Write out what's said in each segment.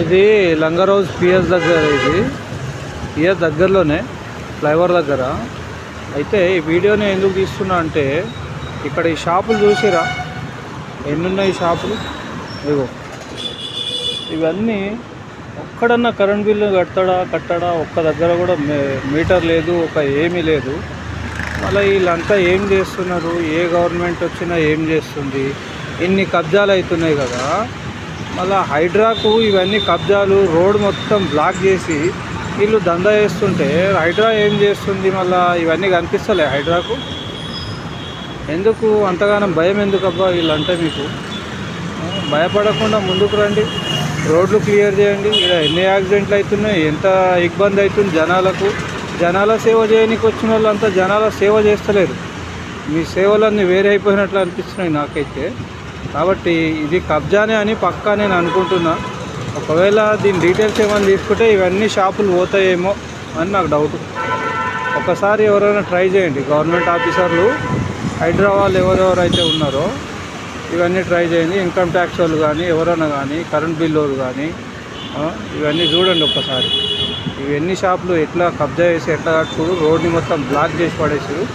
ఇది లంగరోజ్ పిఎస్ దగ్గర, ఇది పిఎస్ దగ్గరలోనే ఫ్లైఓవర్ దగ్గర. అయితే ఈ వీడియోని ఎందుకు తీస్తున్నా అంటే ఇక్కడ ఈ షాపులు చూసిరా ఎన్నున్నాయి షాపులు. ఇగో ఇవన్నీ ఒక్కడన్నా కరెంట్ బిల్లు కట్టడా ఒక్క దగ్గర కూడా మీటర్ లేదు, ఒక ఏమీ లేదు. మళ్ళీ వీళ్ళంతా ఏం చేస్తున్నారు, ఏ గవర్నమెంట్ వచ్చినా ఏం చేస్తుంది, ఇన్ని కబ్జాలు అవుతున్నాయి కదా. మళ్ళీ హైడ్రాకు ఇవన్నీ కబ్జాలు, రోడ్ మొత్తం బ్లాక్ చేసి వీళ్ళు దందా చేస్తుంటే హైడ్రా ఏం చేస్తుంది? మళ్ళీ ఇవన్నీ కనిపిస్తలే హైడ్రాకు. ఎందుకు అంతగానం భయం ఎందుకు అబ్బా వీళ్ళంటే? మీకు భయపడకుండా ముందుకు రండి, రోడ్లు క్లియర్ చేయండి. ఇక్కడ ఎన్ని యాక్సిడెంట్లు అవుతున్నాయి, ఎంత ఇబ్బంది అవుతుంది జనాలకు. జనాల సేవ చేయడానికి వచ్చిన వాళ్ళంతా జనాల సేవ చేస్తలేరు. మీ సేవలన్నీ వేరే అయిపోయినట్లు అనిపిస్తున్నాయి నాకైతే. కాబట్టి ఇది కబ్జానే అని పక్కా నేను అనుకుంటున్నా. ఒకవేళ దీని డీటెయిల్స్ ఏమైనా తీసుకుంటే ఇవన్నీ షాపులు పోతాయేమో అని నాకు డౌట్. ఒకసారి ఎవరైనా ట్రై చేయండి, గవర్నమెంట్ ఆఫీసర్లు హైదరాబాద్ ఎవరెవరైతే ఉన్నారో ఇవన్నీ ట్రై చేయండి. ఇన్కమ్ ట్యాక్స్ వాళ్ళు కానీ ఎవరైనా కానీ, కరెంట్ బిల్ వాళ్ళు కానీ ఇవన్నీ చూడండి ఒక్కసారి. ఇవన్నీ షాపులు ఎట్లా కబ్జా చేసి ఎట్లా కట్టుకోరు, రోడ్ని మొత్తం బ్లాక్ చేసి పడేసారు.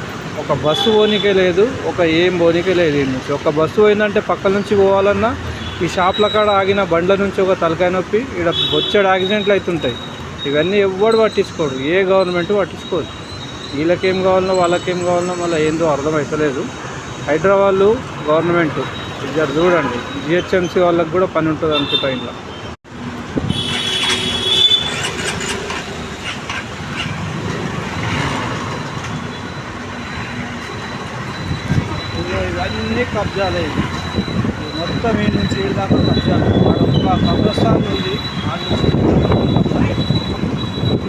ఒక బస్సు పోనీకే లేదు, ఒక ఏం పోనీకే లేదు. ఈ నుంచి ఒక బస్సు పోయిందంటే పక్కల నుంచి పోవాలన్నా ఈ షాప్ల కాడ ఆగిన బండ్ల నుంచి ఒక తలకాయ నొప్పి. ఇక్కడ బొచ్చడు యాక్సిడెంట్లు అవుతుంటాయి. ఇవన్నీ ఎవ్వడు పట్టించుకోడు, ఏ గవర్నమెంట్ పట్టించుకోదు. వీళ్ళకేం కావాలనో వాళ్ళకేం కావాలనో మళ్ళీ ఏందో అర్థమవుతలేదు. హైదరాబాద్ గవర్నమెంట్ ఇద్దరు చూడండి, జిహెచ్ఎంసీ వాళ్ళకి కూడా పని ఉంటుంది అనుకుంటా. ఇంట్లో ఇవన్నీ కబ్జాలే, మొత్తం ఈ నుంచి దాకా కబ్జాలు. కబ్రస్థాన్ ఉంది, ఆ నుంచి